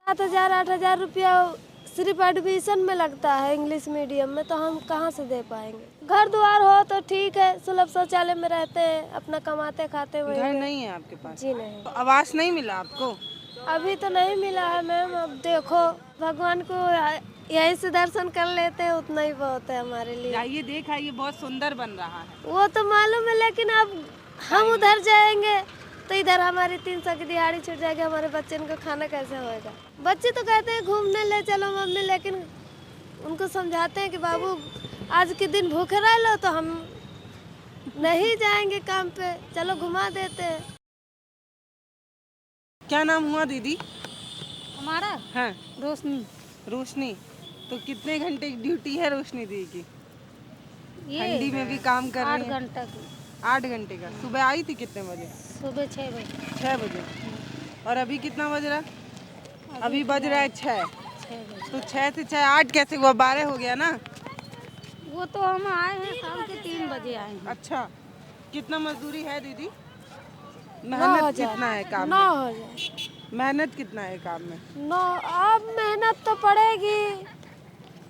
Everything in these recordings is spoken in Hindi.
7,000 8,000 रुपया सिर्फ एडमिशन में लगता है इंग्लिश मीडियम में, तो हम कहाँ से दे पाएंगे। घर द्वार हो तो ठीक है, सुलभ शौचालय में रहते हैं, अपना कमाते खाते हुए। घर नहीं है आपके पास? जी नहीं, तो आवास नहीं मिला आपको? अभी तो नहीं मिला है मैम। अब देखो, भगवान को यहीं से दर्शन कर लेते हैं, उतना ही बहुत है हमारे लिए। जाइए, देख आइए, बहुत सुंदर बन रहा है। वो तो मालूम है, लेकिन अब हम उधर जाएंगे तो इधर हमारी 300 की दिहाड़ी छूट जाएगी, हमारे बच्चे को खाना कैसे होएगा। बच्चे तो कहते हैं घूमने ले चलो मम्मी, लेकिन उनको समझाते हैं कि बाबू आज के दिन भूखे रह लो, तो हम नहीं जाएंगे काम पे, चलो घुमा देते हैं। क्या नाम हुआ दीदी? हमारा हाँ, रोशनी। रोशनी। तो कितने घंटे की ड्यूटी है रोशनी दी की? ये ठंडी में भी काम कर 8 रही है? घंटा की। 8 घंटे का। सुबह आई थी कितने बजे? सुबह 6 बजे। 6 बजे। और अभी कितना बज रहा? अभी बज रहा है 6। 6 बजे। तो 6 से 6 8 कैसे हुआ? 12 हो गया ना? वो तो हम आए हैं शाम के 3 बजे आए हैं। अच्छा, कितना मजदूरी है दीदी? 9 मेहनत हजार कितना है काम 9 में? हजार मेहनत कितना है काम में? 9। अब मेहनत तो पड़ेगी,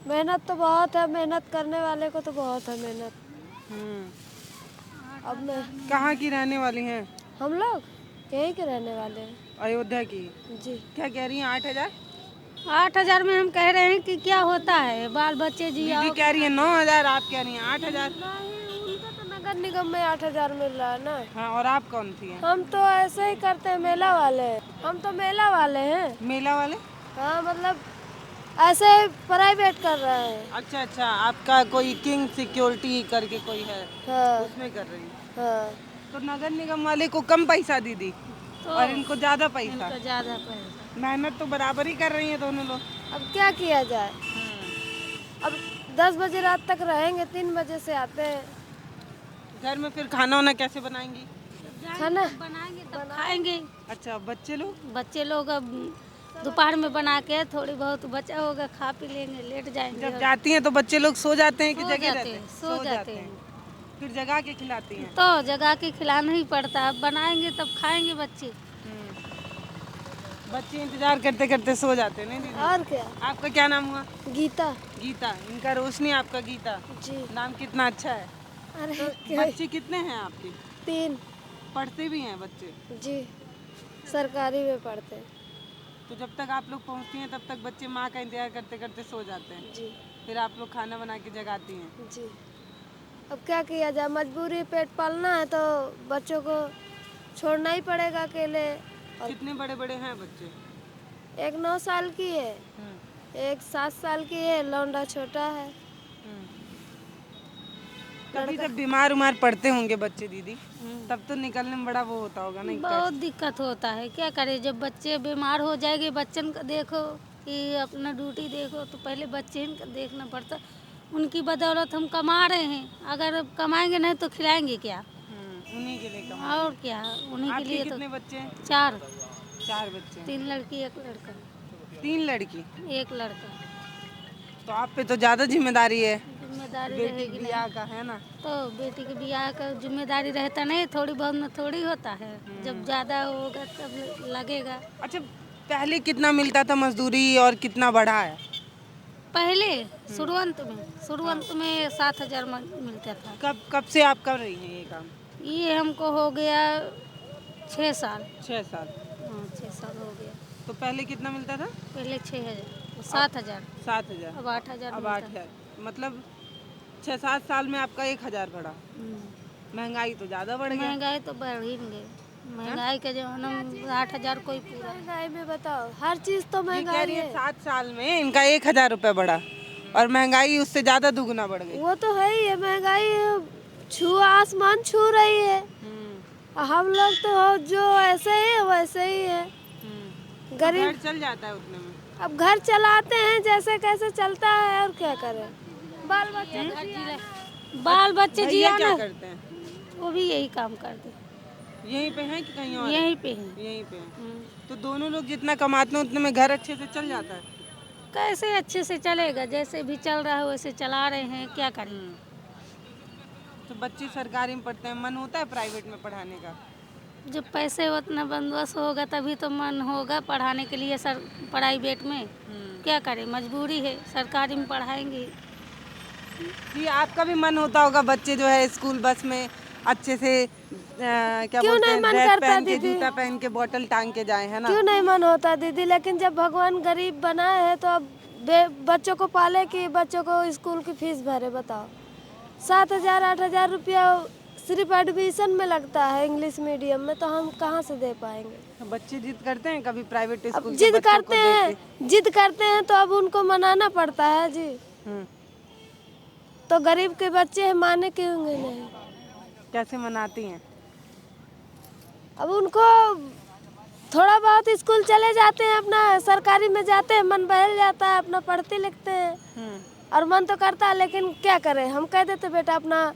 मेहनत तो बहुत है, मेहनत करने वाले को तो बहुत है मेहनत। अब मैं कहाँ की रहने वाली हैं? हम लोग यहीं के रहने वाले हैं। अयोध्या की। जी, क्या कह रही हैं? 8,000? 8,000 में हम कह रहे हैं कि क्या होता है, बाल बच्चे जिया। दीदी कह रही है 9,000, आप कह रही हैं 8,000। नहीं, उनका तो नगर निगम में 8,000 मिल रहा है ना। हाँ, और आप कौन सी हैं? हम तो ऐसे ही करते हैं, मेला वाले। हम तो मेला वाले हैं। मेला वाले? हाँ, मतलब ऐसे प्राइवेट कर रहे हैं। अच्छा अच्छा, आपका कोई किंग सिक्योरिटी करके कोई है, हाँ उसमें कर रही है। हाँ। तो नगर निगम वाले को कम पैसा दीदी तो और इनको ज्यादा पैसा। इनका ज्यादा पैसा। मेहनत तो बराबर ही कर रही है दोनों लोग। अब क्या किया जाए। अब 10 बजे रात तक रहेंगे, 3 बजे से आते हैं। घर में फिर खाना वाना कैसे बनाएंगी? खाना बनाएंगे तब खाएंगे। अच्छा, बच्चे लोग? बच्चे लोग अब दोपहर में बना के थोड़ी बहुत बचा होगा, खा पी लेंगे, लेट जाएंगे। जब जाती हैं तो बच्चे लोग सो जाते हैं कि सो जगह जाते रहते हैं, हैं? सो जाते हैं। फिर जगा के खिलाती हैं? तो जगा के खिलाना ही पड़ता है, बनाएंगे तब खाएंगे बच्चे। बच्चे इंतजार करते करते सो जाते हैं नहीं दीदी? और क्या। आपका क्या नाम हुआ? गीता। गीता। इनका रोशनी, आपका गीता। जी। नाम कितना अच्छा है। अरे तो क्या। बच्चे कितने हैं आपके? 3। पढ़ते भी हैं बच्चे? जी, सरकारी में पढ़ते हैं। तो जब तक आप लोग पहुंचती हैं तब तक बच्चे माँ का इंतजार करते करते सो जाते हैं? जी फिर आप लोग खाना बना के जगाती हैं? जी। अब क्या किया जाए, मजबूरी, पेट पालना है तो बच्चों को छोड़ना ही पड़ेगा अकेले। और कितने बड़े बड़े हैं बच्चे? एक 9 साल की है, एक 7 साल की है, लौंडा छोटा है। कभी जब बीमार उमार पड़ते होंगे बच्चे दीदी, तब तो निकलने में बड़ा वो होता होगा नहीं? बहुत दिक्कत होता है, क्या करे। जब बच्चे बीमार हो जाएंगे, बच्चन का देखो कि अपना ड्यूटी देखो, तो पहले बच्चे इनका देखना पड़ता। उनकी बदौलत हम कमा रहे हैं, अगर कमाएंगे नहीं तो खिलाएंगे क्या। उन्हीं के लिए कमा। और क्या, उन्हीं के आपके लिए तो। कितने बच्चे हैं? 4। 4 बच्चे हैं। 3 लड़की 1 लड़का। 3 लड़की? 1 लड़का। तो आप पे तो ज्यादा जिम्मेदारी है जिम्मेदारी बेटी रहेगी नहीं ब्याह का, है ना? तो बेटी के ब्याह का जिम्मेदारी रहता नहीं, थोड़ी बहुत में थोड़ी होता है। जब ज़्यादा होगा तब लगेगा। अच्छा, पहले कितना मिलता था मजदूरी और कितना बढ़ा है? पहले शुरुआत में 7,000 मिलता था। कब से आप कर रही हैं ये काम? ये हमको हो गया 6 साल। 6 साल। हाँ, 6 साल हो गया। तो पहले कितना मिलता था? पहले 6,000, 7,000, 7,000। अब 8,000 अब मिलता 8,000। मतलब 6-7 साल में आपका 1,000 बढ़ा। महंगाई तो ज्यादा बढ़ गई। महंगाई तो बढ़ ही गई। महंगाई के जमाना में 8,000 कोई पूरा। महंगाई में बताओ, हर चीज तो ये कह महंगाई रही है है। 7 साल में इनका 1,000 रुपये बढ़ा और महंगाई उससे ज्यादा दुगुना बढ़ गई। वो तो है ही है, महंगाई आसमान छू रही है। हम लोग तो जो ऐसे ही है वैसे ही है। गरीब घर चल जाता है उतने में। अब घर चलाते हैं जैसे कैसे चलता है, और क्या करें। बाल बच्चे भैया जिया क्या ना, करते हैं? वो भी यही काम करते। यहीं पे हैं कि कहीं और? यहीं पे है। यहीं पे हैं। तो दोनों लोग जितना कमाते हैं उतने में घर अच्छे से चल जाता है? कैसे अच्छे से चलेगा, जैसे भी चल रहा है वैसे चला रहे हैं, क्या करें। तो बच्चे सरकारी में पढ़ते हैं, मन होता है प्राइवेट में पढ़ाने का? जब पैसे उतना बंदोबस्त होगा तभी तो मन होगा पढ़ाने के लिए सर प्राइवेट में। क्या करें, मजबूरी है, सरकारी में पढ़ाएंगे। ये आपका भी मन होता होगा बच्चे जो है स्कूल बस में अच्छे से क्या क्यों बोलते नहीं हैं, मन ड्रेस करता पहन के, दीदी? जूता पहन के, बॉटल टांग के जाए, है ना? क्यों नहीं मन होता दीदी, लेकिन जब भगवान गरीब बनाए है तो अब बच्चों को पाले कि बच्चों को स्कूल की फीस भरे, बताओ। 7,000 8,000 रुपया सिर्फ एडमिशन में लगता है इंग्लिश मीडियम में, तो हम कहाँ से दे पाएंगे? बच्चे जिद करते हैं कभी प्राइवेट अब स्कूल के जिद बच्चों को करते देख हैं, जिद करते हैं तो अब उनको मनाना पड़ता है जी। के? तो गरीब के बच्चे हैं, माने क्यों नहीं? कैसे मनाती हैं? अब उनको थोड़ा बहुत स्कूल चले जाते हैं, अपना सरकारी में जाते हैं, मन बहल जाता है, अपना पढ़ते लिखते हैं और मन तो करता है, लेकिन क्या करें? हम कह देते बेटा अपना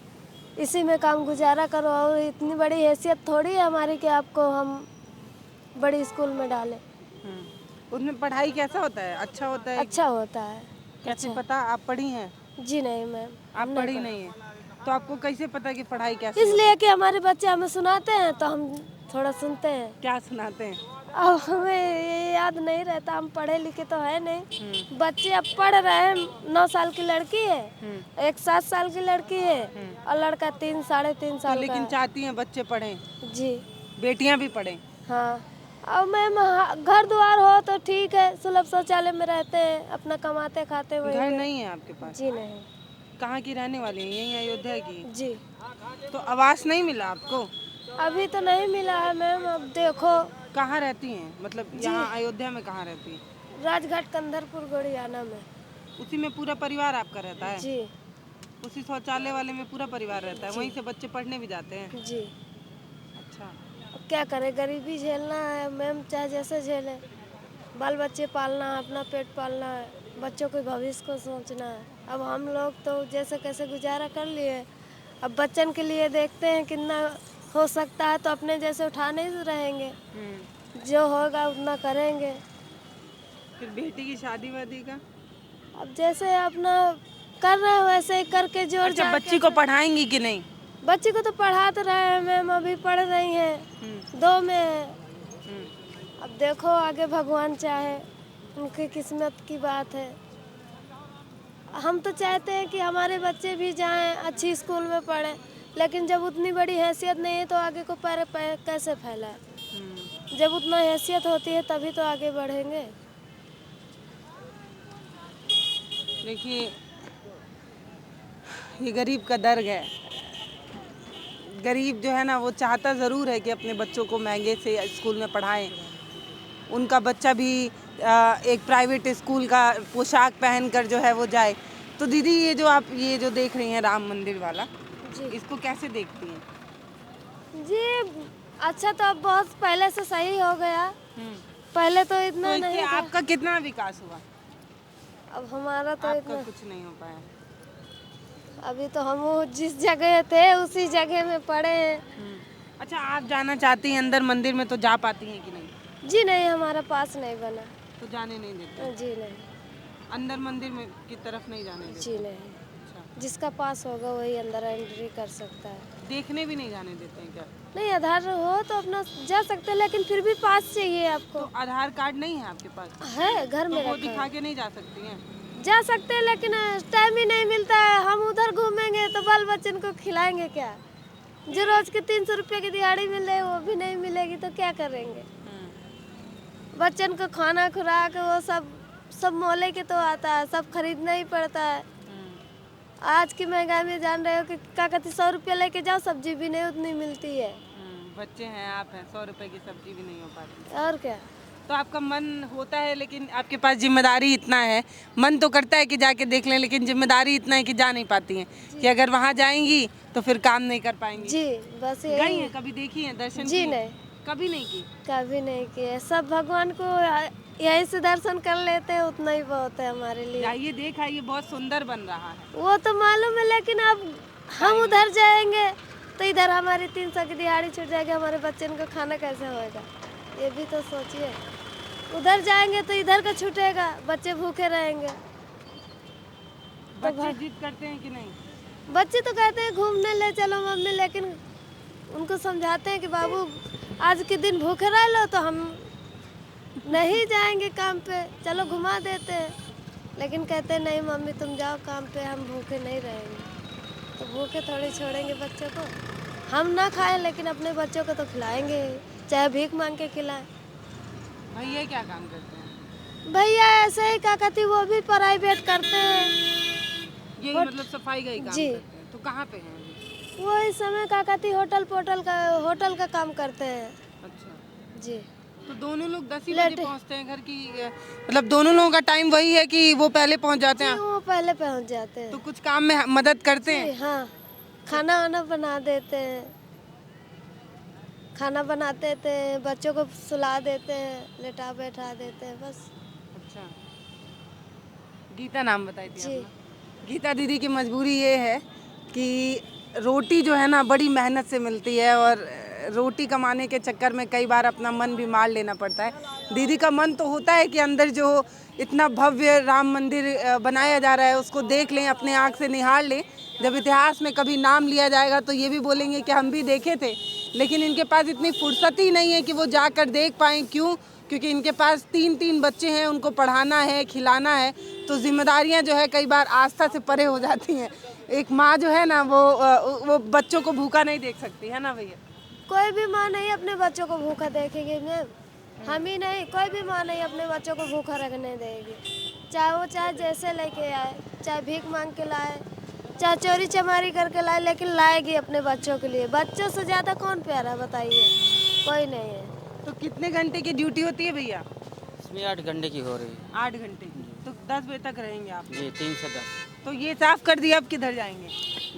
इसी में काम गुजारा करो, और इतनी बड़ी हैसियत थोड़ी है हमारी कि आपको हम बड़ी स्कूल में डालें। उसमें पढ़ाई कैसा होता है? अच्छा होता है? अच्छा होता है। कैसे पता? आप पढ़ी हैं? जी नहीं मैम, आप पढ़ी नहीं है तो आपको कैसे पता कि पढ़ाई कैसे इसलिए कि हमारे बच्चे हमें सुनाते हैं तो हम थोड़ा सुनते हैं। क्या सुनाते हैं? अब हमें ये याद नहीं रहता, हम पढ़े लिखे तो है नहीं। बच्चे अब पढ़ रहे हैं, 9 साल की लड़की है, एक 7 साल की लड़की है और लड़का 3 साढ़े 3 साल का लेकिन है। चाहती हैं बच्चे पढ़ें, जी बेटियां भी पढ़ें। हाँ। अब मैम घर द्वार हो तो ठीक है, सुलभ शौचालय में रहते हैं, अपना कमाते खाते हुए। घर नहीं है आपके पास? जी नहीं। कहाँ की रहने वाली हैं? यहीं अयोध्या की? जी तो आवास नहीं मिला आपको? अभी तो नहीं मिला है मैम, अब देखो। कहाँ रहती हैं? मतलब यहाँ अयोध्या में कहाँ रहती हैं? राजघाट कंधरपुर गोड़ियाना में। उसी में पूरा परिवार आपका रहता है? जी उसी शौचालय वाले में पूरा परिवार रहता है? वहीं से बच्चे पढ़ने भी जाते हैं? जी। अच्छा। अब क्या करें, गरीबी झेलना है मैम, चाहे जैसे झेले। बाल बच्चे पालना है, अपना पेट पालना है, बच्चों के भविष्य को सोचना है। अब हम लोग तो जैसे कैसे गुजारा कर लिए, अब बच्चन के लिए देखते हैं कितना हो सकता है, तो अपने जैसे उठा नहीं रहेंगे, जो होगा उतना करेंगे। फिर बेटी की शादी वादी का? अब जैसे अपना कर रहे हैं वैसे ही करके जोड़ अच्छा, जाड़ बच्ची को पढ़ाएंगी कि नहीं? बच्ची को तो पढ़ा तो रहे हैं मैम, अभी पढ़ रही हैं, 2 में है। अब देखो आगे भगवान चाहे, उनकी किस्मत की बात है। हम तो चाहते हैं कि हमारे बच्चे भी जाएं, अच्छी स्कूल में पढ़ें, लेकिन जब उतनी बड़ी हैसियत नहीं है तो आगे को पैर कैसे फैलाए? जब उतना हैसियत होती है तभी तो आगे बढ़ेंगे। देखिए, ये गरीब का दर्द है। गरीब जो है ना, वो चाहता ज़रूर है कि अपने बच्चों को महंगे से स्कूल में पढ़ाएं। उनका बच्चा भी एक प्राइवेट स्कूल का पोशाक पहनकर जो है वो जाए। तो दीदी, ये जो आप ये जो देख रही हैं राम मंदिर वाला, जी इसको कैसे देखती हैं? जी अच्छा, तो अब बहुत पहले से सही हो गया, पहले तो इतना तो इससे नहीं था। आपका कितना विकास हुआ? अब हमारा तो आपका इतना, कुछ नहीं हो पाया। अभी तो हम वो जिस जगह थे उसी जगह में पड़े हैं। अच्छा, आप जाना चाहती हैं अंदर मंदिर में, तो जा पाती हैं कि नहीं? जी नहीं, हमारा पास नहीं बना। तो जाने नहीं देते? जी नहीं। अंदर मंदिर में की तरफ नहीं जाने देते? जी नहीं, अच्छा, जिसका पास होगा वही अंदर एंट्री कर सकता है। देखने भी नहीं जाने देते हैं क्या? नहीं, आधार हो तो अपना जा सकते हैं, लेकिन फिर भी पास चाहिए आपको। तो आधार कार्ड नहीं है आपके पास? है घर में तो वो रखा दिखा है। के नहीं जा सकती हैं? जा सकते हैं, लेकिन टाइम ही नहीं मिलता है। हम उधर घूमेंगे तो बाल बच्चन को खिलाएंगे क्या? जो रोज के 300 रुपये की दिहाड़ी मिले वो भी नहीं मिलेगी तो क्या करेंगे? बच्चन को खाना खुराक वो सब मोले के तो आता है, सब खरीदना ही पड़ता है। आज की महंगाई में जान रहे हो कि क्या कहते, 100 रुपये लेके जाओ सब्जी भी नहीं उतनी मिलती है। बच्चे हैं, आप हैं, 100 रुपए की सब्जी भी नहीं हो पाती। और क्या? तो आपका मन होता है, लेकिन आपके पास जिम्मेदारी इतना है, मन तो करता है कि जाके देख लें, लेकिन जिम्मेदारी इतना है कि जा नहीं पाती हैं कि अगर वहाँ जाएंगी तो फिर काम नहीं कर पाएंगी। जी बस गई यही। हैं? कभी देखी हैं? दर्शन जी किए? नहीं, कभी नहीं की? कभी नहीं किए। सब भगवान को यहीं से दर्शन कर लेते हैं, उतना ही बहुत है हमारे लिए। जाइए, देख आइए, बहुत सुंदर बन रहा है। वो तो मालूम है, लेकिन अब हम उधर जाएंगे तो इधर हमारी 300 की दिहाड़ी छूट जाएगी, हमारे बच्चे को खाना कैसे होएगा? ये भी तो सोचिए। उधर जाएंगे तो इधर का छूटेगा, बच्चे भूखे रहेंगे। बच्चे जिद करते हैं कि नहीं? बच्चे तो कहते हैं घूमने ले चलो मम्मी, लेकिन उनको समझाते हैं कि बाबू आज के दिन भूखे रह लो तो हम नहीं जाएंगे काम पे, चलो घुमा देते हैं, लेकिन कहते नहीं मम्मी तुम जाओ काम पे, हम भूखे नहीं रहेंगे। तो भूखे थोड़ी छोड़ेंगे बच्चों को, हम ना खाएं लेकिन अपने बच्चों को तो खिलाएंगे, चाहे भीख मांग के खिलाएं। भैया क्या काम करते हैं? भैया ऐसे ही क्या कहती, वो भी प्राइवेट करते हैं। यही मतलब सफाई का ही काम जी। करते हैं। तो कहाँ पे हैं अभी? वो इस समय क्या कहती होटल का काम करते हैं। अच्छा, जी। तो दोनों लोग 10 ही लेट- बजे पहुँचते हैं घर की, मतलब दोनों लोगों का टाइम वही है कि वो पहले पहुँच जाते जी, हैं? वो पहले पहुंच जाते हैं। तो कुछ काम में मदद करते जी, हैं? हाँ, खाना वाना बना देते हैं, खाना बनाते थे, बच्चों को सुला देते हैं, लेटा बैठा देते हैं, बस। अच्छा, गीता नाम बताई थी जी। आपने। गीता दीदी की मजबूरी ये है कि रोटी जो है ना बड़ी मेहनत से मिलती है, और रोटी कमाने के चक्कर में कई बार अपना मन भी मार लेना पड़ता है। दीदी का मन तो होता है कि अंदर जो इतना भव्य राम मंदिर बनाया जा रहा है उसको देख लें, अपने आँख से निहार लें। जब इतिहास में कभी नाम लिया जाएगा तो ये भी बोलेंगे कि हम भी देखे थे, लेकिन इनके पास इतनी फुर्सत ही नहीं है कि वो जाकर देख पाएँ। क्यों? क्योंकि इनके पास 3 बच्चे हैं, उनको पढ़ाना है, खिलाना है, तो जिम्मेदारियां जो है कई बार आस्था से परे हो जाती हैं। एक माँ जो है ना वो बच्चों को भूखा नहीं देख सकती है ना भैया। कोई भी माँ नहीं अपने बच्चों को भूखा देखेगी मैम, हम ही नहीं, कोई भी माँ नहीं अपने बच्चों को भूखा रखने देगी। चाहे जैसे लेके आए, चाहे भीख मांग के लाए, चाहे चोरी चमारी करके लाए, लेकिन लाएगी अपने बच्चों के लिए। बच्चों से ज़्यादा कौन प्यारा बताइए, कोई नहीं है। तो कितने घंटे की ड्यूटी होती है भैया? इसमें 8 घंटे की हो रही है। 8 घंटे की। तो 10 बजे तक रहेंगे आप? जी, 3 से 10। तो ये साफ कर दिया, अब किधर जाएंगे?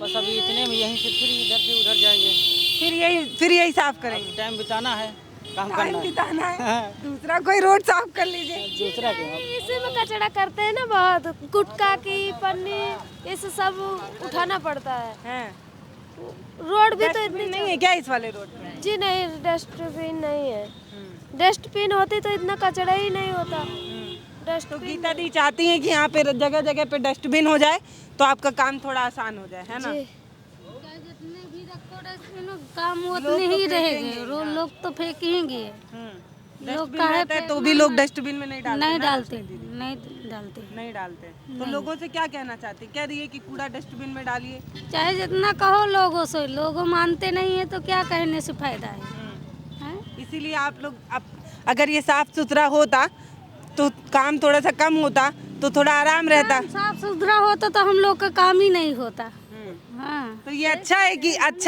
बस अभी इतने में यहीं से फिर इधर से उधर जाएंगे। फिर यही साफ करेंगे? टाइम बिताना है, काम टाइम करना है। बिताना है। दूसरा कोई रोड साफ कर लीजिए। दूसरा क्यों? इसी में कचरा करते हैं ना, बहुत गुटखा की पन्नी, ये सब उठाना पड़ता है। हैं? रोड भी तो डस्टबिन इतनी नहीं है क्या इस वाले रोड पे? जी नहीं, डस्टबिन नहीं है। डस्टबिन होती तो इतना कचरा ही नहीं होता। तो डस्टबिन गीता दी चाहती हैं कि यहाँ पे जगह जगह पे डस्टबिन हो जाए तो आपका काम थोड़ा आसान हो जाए, है ना? जी, जितने भी रखो डस्टबिन काम उतने ही रहेंगे, लोग तो फेंकेंगे। लोग डस्टबिन काहे रहता है तो भी लोग डस्टबिन में नहीं डालते नहीं ना? डालते, नहीं डालते। नहीं डालते। तो लोगों से क्या कहना चाहती? कह रही है कि कूड़ा डस्टबिन में डालिए। चाहे जितना कहो लोगों से, लोग मानते नहीं है तो क्या कहने से फायदा है, हैं? इसीलिए आप लोग अगर ये साफ सुथरा होता तो काम थोड़ा सा कम होता तो थोड़ा आराम रहता। साफ सुथरा होता तो हम लोग का काम ही नहीं होता। हाँ, तो ये अच्छा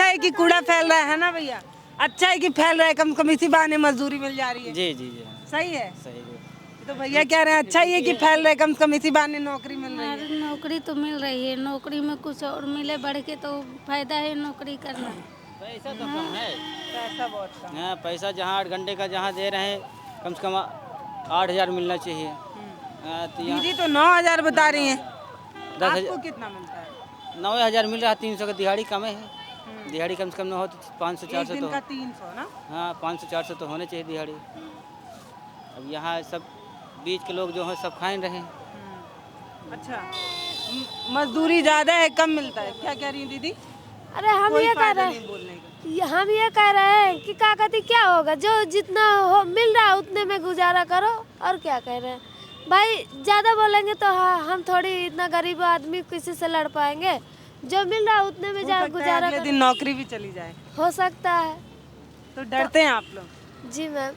है कि कूड़ा फैल रहा है ना भैया? अच्छा है कि फैल रहा है, कम से कम इसी बहाने मजदूरी मिल जा रही है। जी जी जी, सही है। सही है। तो भैया कह रहे हैं अच्छा ही है कि फैल रहा है, कम से कम इसी बहाने नौकरी मिल रही है। हमारी नौकरी तो मिल रही है, नौकरी में कुछ और मिले बढ़ के तो फायदा है नौकरी करना। पैसा तो कम है। पैसा बहुत कम। हाँ, पैसा जहाँ 8 घंटे का जहाँ दे रहे हैं, कम से कम 8,000 मिलना चाहिए। हाँ, तो यहाँ दीदी तो 9,000 बता रही हैं। 10,000 आपको कितना मिलता है? 9,000 मिल रहा है। 300 का दिहाड़ी कम है। दिहाड़ी कम से कम न हो तो 500-400 एक दिन तो का 300 ना? हाँ, 500-400 तो होने चाहिए दिहाड़ी। अब यहाँ सब बीच के लोग जो हैं सब खाए रहे हैं। अच्छा, मजदूरी ज्यादा है, कम मिलता है, क्या कह रही हैं दीदी? अरे हम कोई ये कह फायदा रहे नहीं बोलने का। हम ये कह रहे हैं कि क्या कहती, क्या होगा, जो जितना हो मिल रहा है उतने में गुजारा करो, और क्या कह रहे हैं भाई। ज़्यादा बोलेंगे तो हम थोड़ी इतना गरीब आदमी किसी से लड़ पाएंगे, जो मिल रहा है उतने में हो सकता है गुजारा अगले करो। दिन नौकरी भी चली जाए। हो सकता है। तो डरते हैं आप लोग? जी मैम,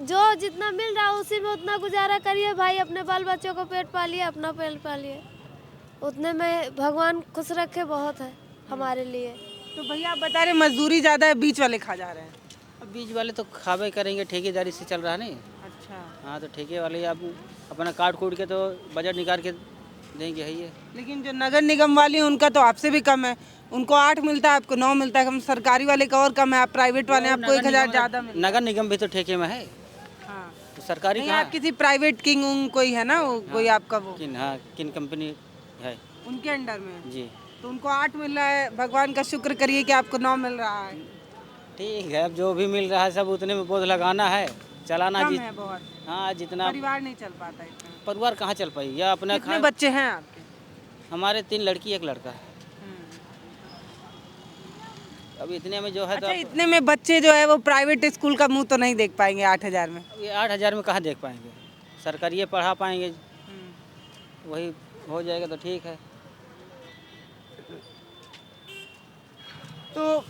जो जितना मिल रहा है उसी में उतना गुजारा करिए भाई, अपने बाल बच्चों को पेट पालिए, अपना पेट पालिए, उतने में भगवान खुश रखे बहुत है हमारे लिए। तो भैया आप बता रहे मजदूरी ज्यादा है, बीच वाले खा जा रहे हैं। अब बीच वाले तो खावे करेंगे, ठेकेदारी से चल रहा है नहीं। अच्छा, हाँ, तो ठेके वाले आप अपना काट कूट के तो बजट निकाल के देंगे है ये। लेकिन जो नगर निगम वाले हैं उनका तो आपसे भी कम है, उनको 8 मिलता है, आपको 9 मिलता है। हम सरकारी वाले का और कम है, आप प्राइवेट वाले हैं, आपको 1,000 ज्यादा मिलता नगर निगम भी तो ठेके में है। है। हाँ, तो सरकारी नहीं कहाँ आप किसी प्राइवेट किंग उंग कोई है ना, वो कोई आपका वो किन, हाँ, किन कंपनी है उनके अंडर में है। जी। तो उनको 8 मिल रहा है, भगवान का शुक्र करिए कि आपको 9 मिल रहा है। ठीक है, अब जो भी मिल रहा है सब उतने में बोझ लगाना है, चलाना कम जी। है बहुत, हाँ, जितना परिवार नहीं चल पाता इतना। परिवार कहाँ चल पाई या अपना कितने बच्चे हैं आपके? हमारे 3 लड़की 1 लड़का है। अब इतने में जो है तो अच्छा, इतने में बच्चे जो है वो प्राइवेट स्कूल का मुंह तो नहीं देख पाएंगे 8,000 में। ये 8,000 में कहाँ देख पाएंगे, सरकारी पढ़ा पाएंगे, वही हो जाएगा तो ठीक है। तो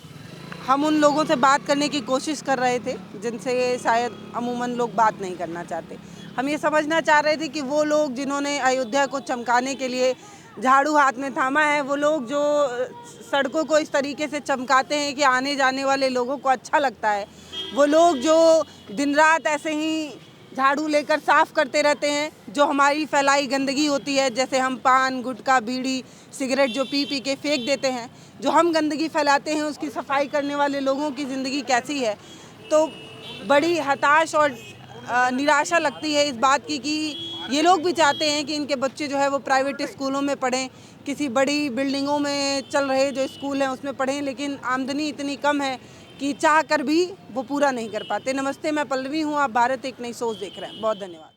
हम उन लोगों से बात करने की कोशिश कर रहे थे जिनसे शायद अमूमन लोग बात नहीं करना चाहते। हम ये समझना चाह रहे थे कि वो लोग जिन्होंने अयोध्या को चमकाने के लिए झाड़ू हाथ में थामा है, वो लोग जो सड़कों को इस तरीके से चमकाते हैं कि आने जाने वाले लोगों को अच्छा लगता है, वो लोग जो दिन रात ऐसे ही झाड़ू लेकर साफ़ करते रहते हैं, जो हमारी फैलाई गंदगी होती है, जैसे हम पान गुटखा बीड़ी सिगरेट जो पी पी के फेंक देते हैं, जो हम गंदगी फैलाते हैं, उसकी सफाई करने वाले लोगों की ज़िंदगी कैसी है। तो बड़ी हताश और निराशा लगती है इस बात की कि ये लोग भी चाहते हैं कि इनके बच्चे जो है वो प्राइवेट स्कूलों में पढ़ें, किसी बड़ी बिल्डिंगों में चल रहे जो स्कूल हैं उसमें पढ़ें, लेकिन आमदनी इतनी कम है कि चाह कर भी वो पूरा नहीं कर पाते। नमस्ते, मैं पल्लवी हूँ, आप भारत एक नई सोच देख रहे हैं। बहुत धन्यवाद।